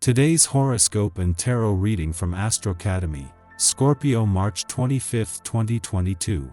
Today's horoscope and tarot reading from Astrocademy, Scorpio March 25, 2022.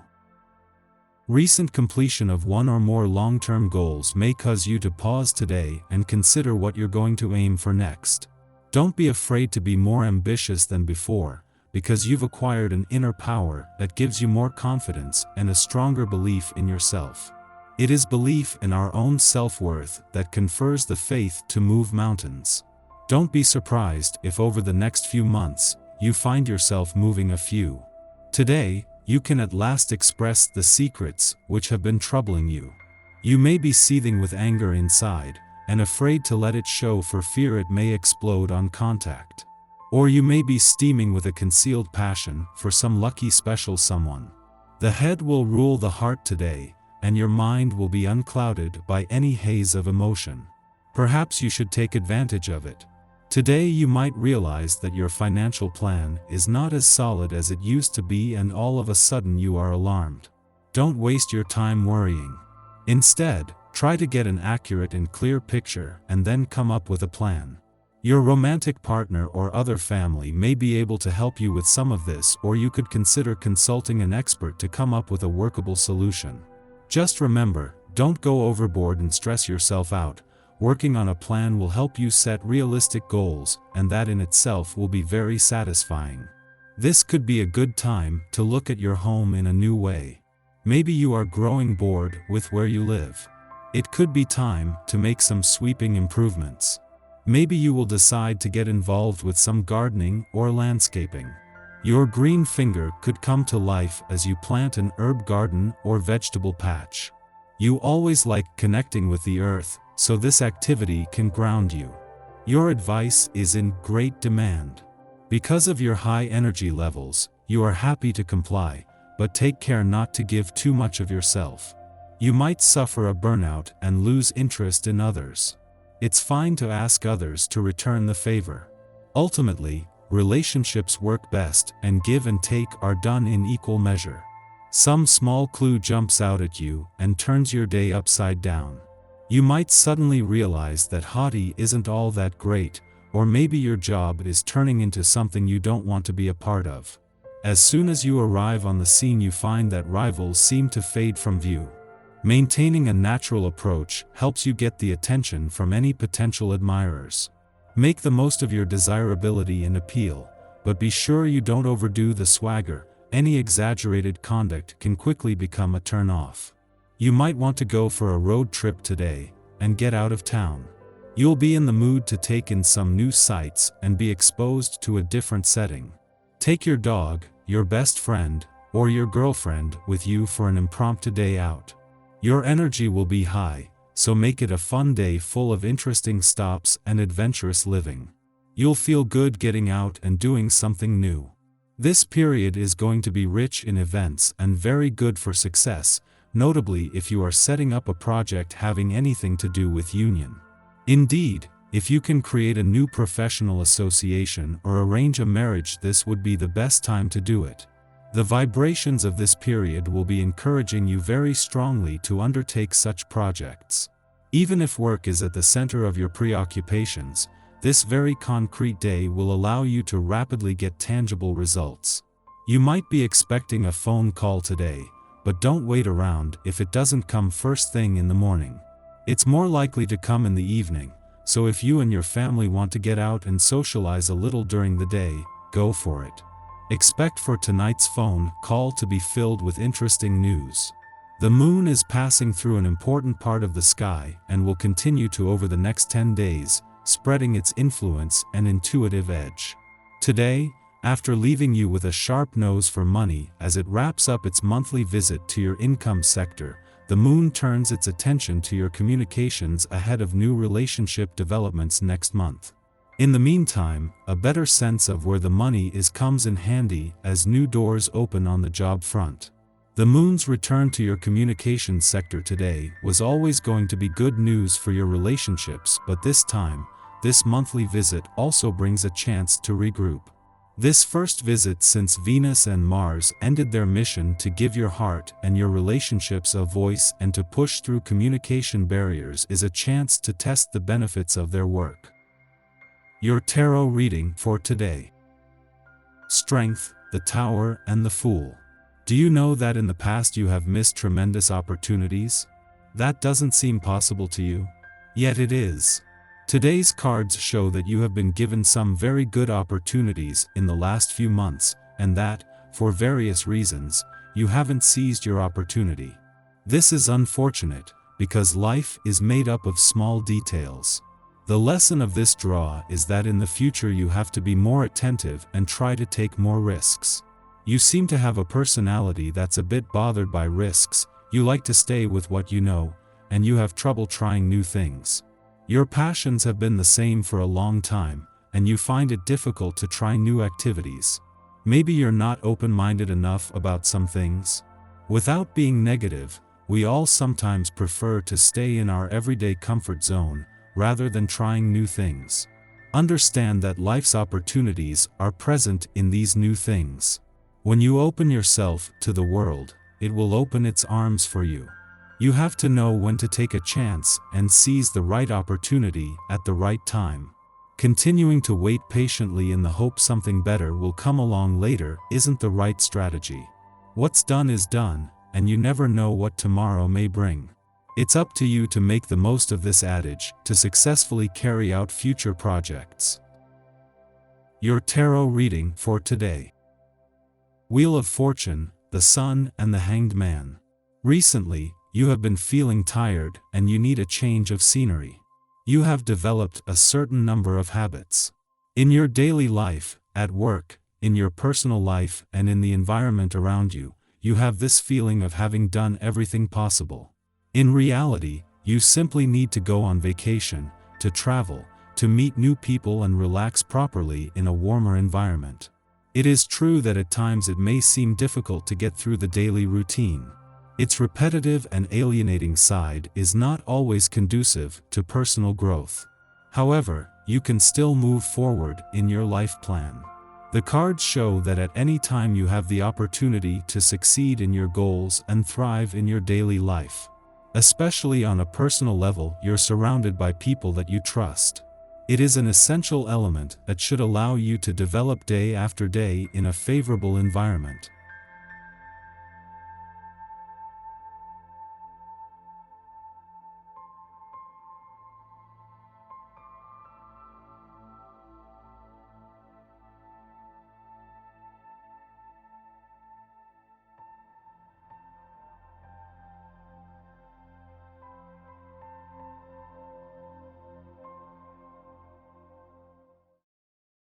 Recent completion of one or more long-term goals may cause you to pause today and consider what you're going to aim for next. Don't be afraid to be more ambitious than before, because you've acquired an inner power that gives you more confidence and a stronger belief in yourself. It is belief in our own self-worth that confers the faith to move mountains. Don't be surprised if over the next few months, you find yourself moving a few. Today, you can at last express the secrets which have been troubling you. You may be seething with anger inside, and afraid to let it show for fear it may explode on contact. Or you may be steaming with a concealed passion for some lucky special someone. The head will rule the heart today, and your mind will be unclouded by any haze of emotion. Perhaps you should take advantage of it. Today you might realize that your financial plan is not as solid as it used to be, and all of a sudden you are alarmed. Don't waste your time worrying. Instead, try to get an accurate and clear picture and then come up with a plan. Your romantic partner or other family may be able to help you with some of this, or you could consider consulting an expert to come up with a workable solution. Just remember, don't go overboard and stress yourself out. Working on a plan will help you set realistic goals, and that in itself will be very satisfying. This could be a good time to look at your home in a new way. Maybe you are growing bored with where you live. It could be time to make some sweeping improvements. Maybe you will decide to get involved with some gardening or landscaping. Your green finger could come to life as you plant an herb garden or vegetable patch. You always like connecting with the earth, so this activity can ground you. Your advice is in great demand. Because of your high energy levels, you are happy to comply, but take care not to give too much of yourself. You might suffer a burnout and lose interest in others. It's fine to ask others to return the favor. Ultimately, relationships work best and give and take are done in equal measure. Some small clue jumps out at you and turns your day upside down. You might suddenly realize that haughty isn't all that great, or maybe your job is turning into something you don't want to be a part of. As soon as you arrive on the scene, you find that rivals seem to fade from view. Maintaining a natural approach helps you get the attention from any potential admirers. Make the most of your desirability and appeal, but be sure you don't overdo the swagger. Any exaggerated conduct can quickly become a turn-off. You might want to go for a road trip today and get out of town. You'll be in the mood to take in some new sights and be exposed to a different setting. Take your dog, your best friend, or your girlfriend with you for an impromptu day out. Your energy will be high, so make it a fun day full of interesting stops and adventurous living. You'll feel good getting out and doing something new. This period is going to be rich in events and very good for success, notably if you are setting up a project having anything to do with union. Indeed, if you can create a new professional association or arrange a marriage, this would be the best time to do it. The vibrations of this period will be encouraging you very strongly to undertake such projects. Even if work is at the center of your preoccupations, this very concrete day will allow you to rapidly get tangible results. You might be expecting a phone call today, but don't wait around if it doesn't come first thing in the morning. It's more likely to come in the evening, so if you and your family want to get out and socialize a little during the day, go for it. Expect for tonight's phone call to be filled with interesting news. The moon is passing through an important part of the sky and will continue to over the next 10 days, spreading its influence and intuitive edge. Today, after leaving you with a sharp nose for money as it wraps up its monthly visit to your income sector, the moon turns its attention to your communications ahead of new relationship developments next month. In the meantime, a better sense of where the money is comes in handy as new doors open on the job front. The moon's return to your communications sector today was always going to be good news for your relationships, but this time, this monthly visit also brings a chance to regroup. This first visit since Venus and Mars ended their mission to give your heart and your relationships a voice and to push through communication barriers is a chance to test the benefits of their work. Your tarot reading for today. Strength, the Tower and the Fool. Do you know that in the past you have missed tremendous opportunities? That doesn't seem possible to you? Yet it is. Today's cards show that you have been given some very good opportunities in the last few months, and that, for various reasons, you haven't seized your opportunity. This is unfortunate, because life is made up of small details. The lesson of this draw is that in the future you have to be more attentive and try to take more risks. You seem to have a personality that's a bit bothered by risks, you like to stay with what you know, and you have trouble trying new things. Your passions have been the same for a long time, and you find it difficult to try new activities. Maybe you're not open-minded enough about some things. Without being negative, we all sometimes prefer to stay in our everyday comfort zone, rather than trying new things. Understand that life's opportunities are present in these new things. When you open yourself to the world, it will open its arms for you. You have to know when to take a chance and seize the right opportunity at the right time. Continuing to wait patiently in the hope something better will come along later isn't the right strategy. What's done is done, and you never know what tomorrow may bring. It's up to you to make the most of this adage to successfully carry out future projects. Your tarot reading for today. Wheel of Fortune, the Sun and the Hanged Man. Recently, you have been feeling tired and you need a change of scenery. You have developed a certain number of habits. In your daily life, at work, in your personal life and in the environment around you, you have this feeling of having done everything possible. In reality, you simply need to go on vacation, to travel, to meet new people and relax properly in a warmer environment. It is true that at times it may seem difficult to get through the daily routine. Its repetitive and alienating side is not always conducive to personal growth. However, you can still move forward in your life plan. The cards show that at any time you have the opportunity to succeed in your goals and thrive in your daily life. Especially on a personal level, you're surrounded by people that you trust. It is an essential element that should allow you to develop day after day in a favorable environment.